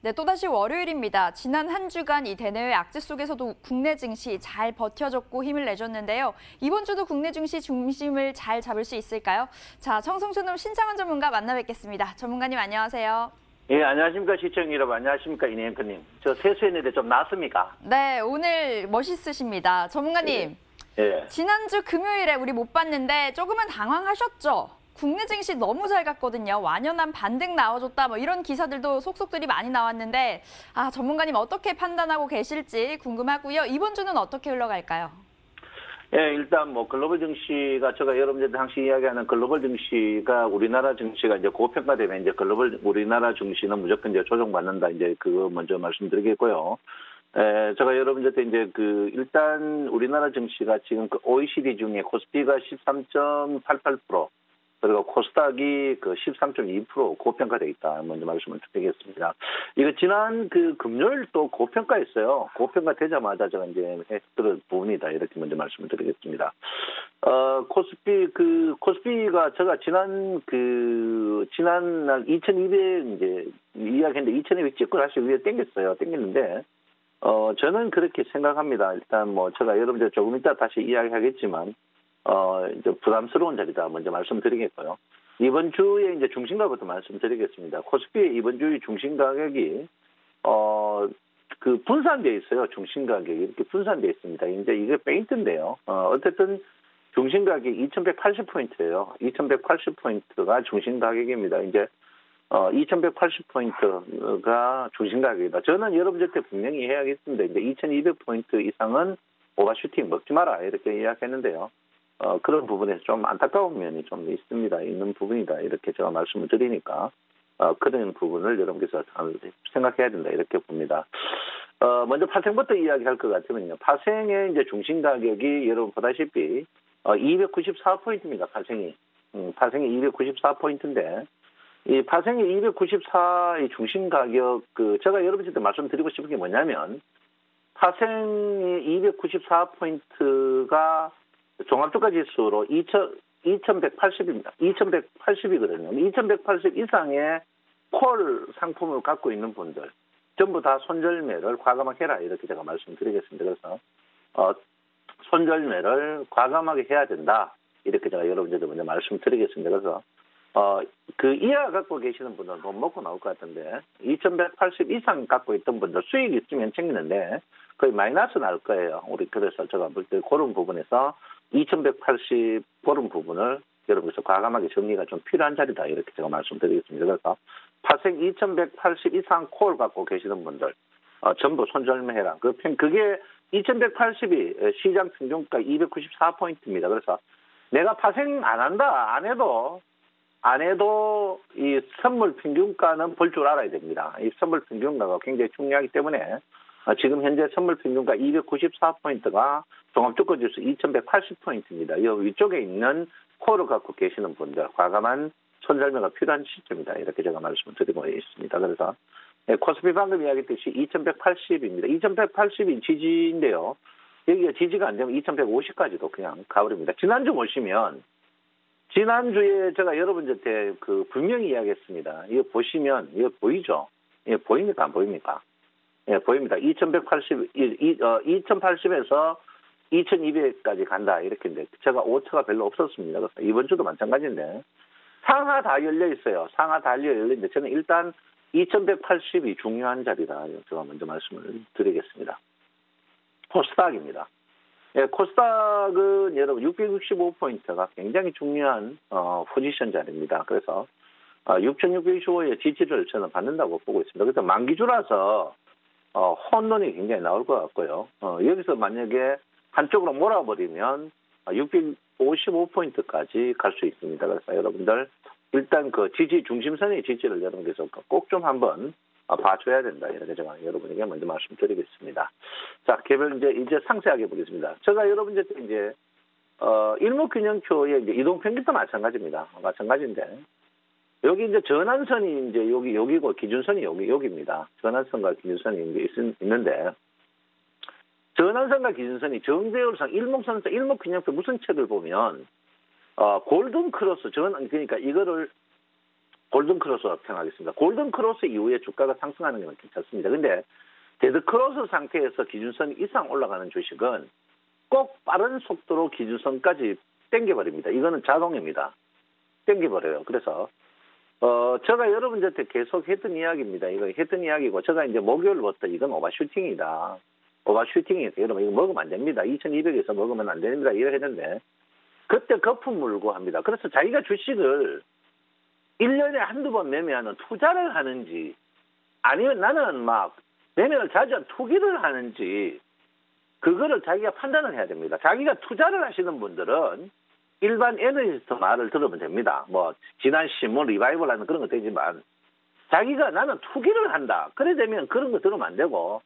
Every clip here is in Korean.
네, 또다시 월요일입니다. 지난 한 주간 이 대내외 악재 속에서도 국내 증시 잘 버텨줬고 힘을 내줬는데요. 이번 주도 국내 증시 중심을 잘 잡을 수 있을까요? 자, 청성초놈 신창원 전문가 만나 뵙겠습니다. 전문가님 안녕하세요. 예, 안녕하십니까 시청 여러분, 안녕하십니까 이내앵커님. 저 세수했는데 좀 낫습니까? 네, 오늘 멋있으십니다. 전문가님, 지난주 금요일에 우리 못 봤는데 조금은 당황하셨죠? 국내 증시 너무 잘 갔거든요. 완연한 반등 나와줬다 뭐 이런 기사들도 속속들이 많이 나왔는데 전문가님 어떻게 판단하고 계실지 궁금하고요. 이번 주는 어떻게 흘러갈까요? 예, 일단 뭐 글로벌 증시가 제가 여러분들 항상 이야기하는 글로벌 증시가 우리나라 증시가 이제 고평가되면 이제 글로벌 우리나라 증시는 무조건 이제 조정받는다, 이제 그거 먼저 말씀드리겠고요. 제가 여러분들한테 이제 일단 우리나라 증시가 지금 OECD 중에 코스피가 13.88%, 그리고 코스닥이 13.2% 고평가돼 있다. 먼저 말씀을 드리겠습니다. 이거 지난 금요일 또 고평가했어요. 고평가 되자마자 제가 이제 했던 부분이다. 이렇게 먼저 말씀을 드리겠습니다. 코스피가 제가 지난날 2200 이제 이야기했는데 2200 찍고 다시 위에 땡겼는데, 저는 그렇게 생각합니다. 일단 뭐 제가 여러분들 조금 이따 다시 이야기하겠지만, 이제 부담스러운 자리다 먼저 말씀드리겠고요. 이번 주에 이제 중심가부터 말씀드리겠습니다. 코스피의 이번 주의 중심 가격이 분산되어 있어요. 중심 가격이 이렇게 분산되어 있습니다. 이제 이게 페인트인데요. 어쨌든 중심 가격이 2180포인트예요. 2180포인트가 중심 가격입니다. 이제 2180포인트가 중심 가격이다. 저는 여러분들께 분명히 해야겠습니다. 이제 2200포인트 이상은 오버슈팅 먹지 마라 이렇게 이야기했는데요. 그런 부분에서 좀 안타까운 면이 좀 있는 부분이다. 이렇게 제가 말씀을 드리니까, 그런 부분을 여러분께서 생각해야 된다. 이렇게 봅니다. 먼저 파생부터 이야기할 것 같으면요. 파생의 이제 중심 가격이 여러분 보다시피, 294포인트입니다. 파생이 294포인트인데, 이 파생의 294의 중심 가격, 제가 여러분한테 말씀드리고 싶은 게 뭐냐면, 파생이 294포인트가 종합주가 지수로 2180입니다. 2180이거든요. 2180 이상의 콜 상품을 갖고 있는 분들 전부 다 손절매를 과감하게 해라. 이렇게 제가 말씀드리겠습니다. 그래서 손절매를 과감하게 해야 된다. 이렇게 제가 여러분들도 먼저 말씀드리겠습니다. 그래서 이하 갖고 계시는 분들은 돈 먹고 나올 것 같은데, 2180 이상 갖고 있던 분들 수익 있으면 챙기는데 거의 마이너스 날 거예요. 그래서 제가 볼 때 그런 부분에서 2180 그런 부분을 여러분께서 과감하게 정리가 좀 필요한 자리다. 이렇게 제가 말씀드리겠습니다. 그래서 파생 2180 이상 콜 갖고 계시는 분들 전부 손절매해라. 그게 2180이 시장 평균가 294포인트입니다. 그래서 내가 파생 안 한다, 안 해도 이 선물 평균가는 볼 줄 알아야 됩니다. 이 선물 평균가가 굉장히 중요하기 때문에 지금 현재 선물 평균가 294포인트가 종합주가지수 2180포인트입니다. 이 위쪽에 있는 콜을 갖고 계시는 분들 과감한 손절매가 필요한 시점이다. 이렇게 제가 말씀을 드리고 있습니다. 그래서 코스피 방금 이야기했듯이 2180입니다. 2180이 지지인데요. 여기가 지지가 안 되면 2150까지도 그냥 가버립니다. 지난주 보시면, 지난주에 제가 여러분들한테 분명히 이야기했습니다. 이거 보시면, 이거 보이죠? 이거 보입니까? 안 보입니까? 예, 보입니다. 2080에서 2200까지 간다. 이렇게인데, 제가 오차가 별로 없었습니다. 그래서 이번 주도 마찬가지인데, 상하 다 열려 있어요. 상하 다 열려있는데, 저는 일단 2180이 중요한 자리다. 제가 먼저 말씀을 드리겠습니다. 코스닥입니다. 예, 코스닥은 여러분 665포인트가 굉장히 중요한 포지션 자리입니다. 그래서 6625의 지지를 저는 받는다고 보고 있습니다. 그래서 만기주라서 혼돈이 굉장히 나올 것 같고요. 여기서 만약에 한쪽으로 몰아버리면 655포인트까지 갈 수 있습니다. 그래서 여러분들 일단 지지 중심선의 지지를 여러분께서 꼭 좀 한번 봐줘야 된다. 이렇게 제가 여러분에게 먼저 말씀드리겠습니다. 자, 개별 이제 상세하게 보겠습니다. 제가 여러분들께 이제 일목균형표의 이제 이동평균도 마찬가지입니다. 마찬가지인데, 여기 이제 전환선이 이제 여기고 기준선이 여기입니다. 전환선과 기준선이 이제 있는데, 전환선과 기준선이 정제율상 일목선상 일목균형표 무슨 책을 보면 골든 크로스 그러니까 이거를 골든크로스 평하겠습니다. 골든크로스 이후에 주가가 상승하는 건 괜찮습니다. 근데 데드크로스 상태에서 기준선 이상 올라가는 주식은 꼭 빠른 속도로 기준선까지 땡겨버립니다. 이거는 자동입니다. 땡겨버려요. 그래서 제가 여러분들한테 계속 했던 이야기입니다. 이거 했던 이야기고, 제가 이제 목요일부터 이건 오버슈팅이다. 오버슈팅이에요. 여러분, 이거 먹으면 안 됩니다. 2200에서 먹으면 안 됩니다. 이래 했는데, 그때 거품 물고 합니다. 그래서 자기가 주식을 1년에 한두 번 매매하는 투자를 하는지, 아니면 나는 막 매매를 자주 한 투기를 하는지, 그거를 자기가 판단을 해야 됩니다. 자기가 투자를 하시는 분들은 일반 애널리스트 말을 들으면 됩니다. 뭐 지난 신문 리바이벌 하는 그런 거 되지만, 자기가 나는 투기를 한다. 그래 되면 그런 거 들으면 안 되고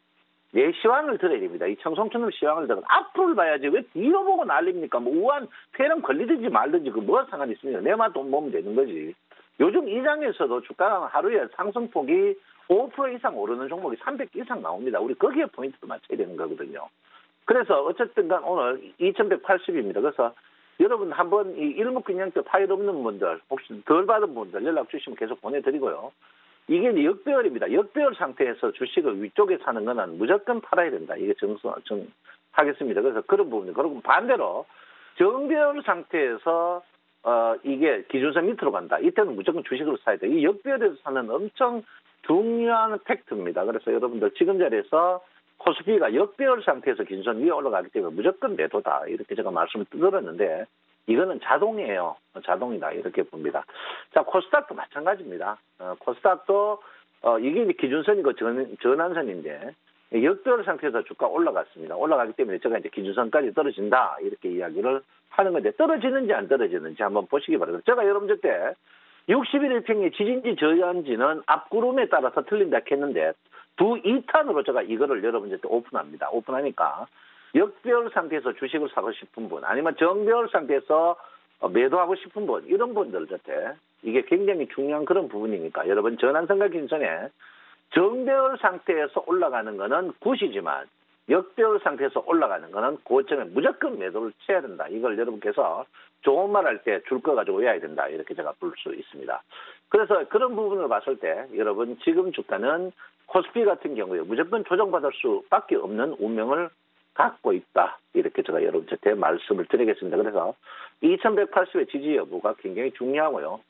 내 시황을 들어야 됩니다. 이 청송천을 시황을 들어 앞을 봐야지 왜 뒤로 보고 난립니까? 뭐 우한 폐렴 걸리든지 말든지 그 뭐가 상관이 있습니까? 내 맛 돈 보면 되는 거지. 요즘 이 장에서도 주가가 하루에 상승폭이 5% 이상 오르는 종목이 300개 이상 나옵니다. 우리 거기에 포인트를 맞춰야 되는 거거든요. 그래서 어쨌든 간 오늘 2180입니다. 그래서 여러분 한번 이 일목균형표 파일 없는 분들, 혹시 덜 받은 분들 연락 주시면 계속 보내드리고요. 이게 이제 역배열입니다. 역배열 상태에서 주식을 위쪽에 사는 거는 무조건 팔아야 된다. 이게 하겠습니다. 그래서 그런 부분이. 그리고 반대로 정배열 상태에서 이게 기준선 밑으로 간다. 이때는 무조건 주식으로 사야 돼. 이 역배열에서 사는 엄청 중요한 팩트입니다. 그래서 여러분들 지금 자리에서 코스피가 역배열 상태에서 기준선 위에 올라가기 때문에 무조건 매도다. 이렇게 제가 말씀을 드렸는데, 이거는 자동이에요. 자동이다. 이렇게 봅니다. 자, 코스닥도 마찬가지입니다. 코스닥도 이게 이제 기준선이고 전환선인데, 역배열 상태에서 주가 올라갔습니다. 올라가기 때문에 제가 이제 기준선까지 떨어진다. 이렇게 이야기를 하는 건데, 떨어지는지 안 떨어지는지 한번 보시기 바랍니다. 제가 여러분들 때 61일 평의 지진지 저연지는 앞구름에 따라서 틀린다 했는데, 두 2탄으로 제가 이거를 여러분들한테 오픈합니다. 오픈하니까 역배열 상태에서 주식을 사고 싶은 분, 아니면 정배열 상태에서 매도하고 싶은 분, 이런 분들한테 이게 굉장히 중요한 그런 부분이니까 여러분 전환선과 기준선에 정배열 상태에서 올라가는 거는 굿이지만 역배열 상태에서 올라가는 거는 고점에 무조건 매도를 쳐야 된다. 이걸 여러분께서 좋은 말 할 때 줄 거 가지고 외워야 된다. 이렇게 제가 볼 수 있습니다. 그래서 그런 부분을 봤을 때 여러분 지금 주가는 코스피 같은 경우에 무조건 조정받을 수밖에 없는 운명을 갖고 있다. 이렇게 제가 여러분한테 말씀을 드리겠습니다. 그래서 2180의 지지 여부가 굉장히 중요하고요.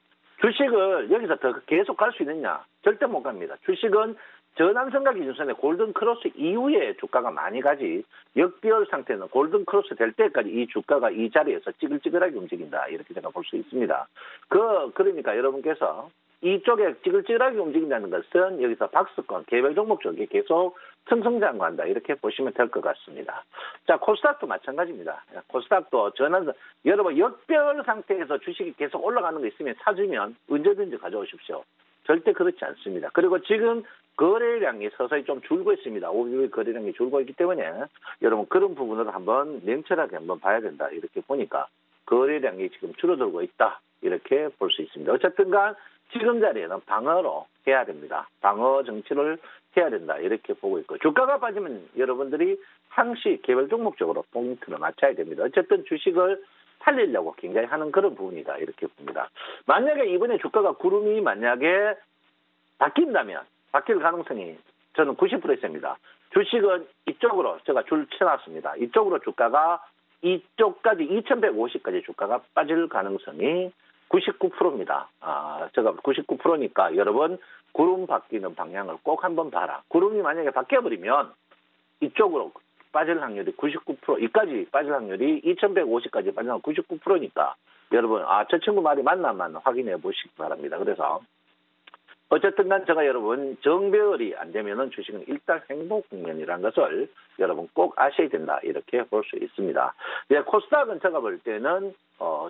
주식을 여기서 더 계속 갈 수 있느냐? 절대 못 갑니다. 주식은 전환선과 기준선의 골든크로스 이후에 주가가 많이 가지, 역배열 상태는 골든크로스 될 때까지 이 주가가 이 자리에서 찌글찌글하게 움직인다. 이렇게 제가 볼 수 있습니다. 그러니까 여러분께서 이쪽에 찌글찌글하게 움직인다는 것은 여기서 박스권, 개별 종목 쪽에 계속 승승장구한다. 이렇게 보시면 될 것 같습니다. 자, 코스닥도 마찬가지입니다. 코스닥도 전환선, 여러분 역배열 상태에서 주식이 계속 올라가는 거 있으면 사주면 언제든지 가져오십시오. 절대 그렇지 않습니다. 그리고 지금 거래량이 서서히 좀 줄고 있습니다. 5개월 거래량이 줄고 있기 때문에 여러분 그런 부분을 한번 냉철하게 한번 봐야 된다. 이렇게 보니까 거래량이 지금 줄어들고 있다. 이렇게 볼 수 있습니다. 어쨌든 간 지금 자리에는 방어로 해야 됩니다. 방어 정치를 해야 된다. 이렇게 보고 있고, 주가가 빠지면 여러분들이 항시 개별 종목적으로 포인트를 맞춰야 됩니다. 어쨌든 주식을 살리려고 굉장히 하는 그런 부분이다. 이렇게 봅니다. 만약에 이번에 주가가 구름이 만약에 바뀐다면, 바뀔 가능성이 저는 90% 있습니다. 주식은 이쪽으로 제가 줄 쳐놨습니다. 이쪽으로 주가가 이쪽까지 2150까지 주가가 빠질 가능성이 99%입니다. 제가 99%니까 여러분 구름 바뀌는 방향을 꼭 한번 봐라. 구름이 만약에 바뀌어버리면 이쪽으로 빠질 확률이 99%, 이까지 빠질 확률이 2150까지 빠지면 99%니까 여러분 저 친구 말이 맞나 안 맞나 확인해 보시기 바랍니다. 그래서 어쨌든 간 제가 여러분 정배열이 안 되면은 주식은 일단 행복 국면이라는 것을 여러분 꼭 아셔야 된다. 이렇게 볼 수 있습니다. 코스닥은 제가 볼 때는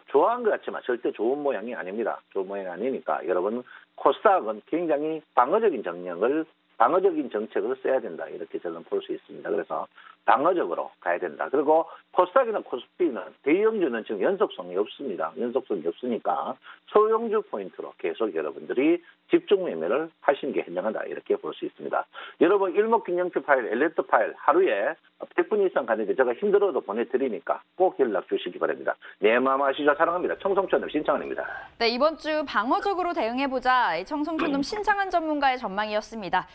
좋아한 것 같지만 절대 좋은 모양이 아닙니다. 좋은 모양이 아니니까 여러분 코스닥은 굉장히 방어적인 정력을 방어적인 정책을 써야 된다. 이렇게 저는 볼 수 있습니다. 그래서 방어적으로 가야 된다. 그리고 코스닥이나 코스피는 대형주는 지금 연속성이 없습니다. 연속성이 없으니까 소형주 포인트로 계속 여러분들이 집중 매매를 하시는 게 현명하다. 이렇게 볼 수 있습니다. 여러분 일목균형표 파일, 엘리트 파일 하루에 100분 이상 가는데 제가 힘들어도 보내드리니까 꼭 연락 주시기 바랍니다. 내 마음 아시죠? 사랑합니다. 청성천을 신청합니다. 네, 이번 주 방어적으로 대응해보자 청성촌놈 신창한 전문가의 전망이었습니다.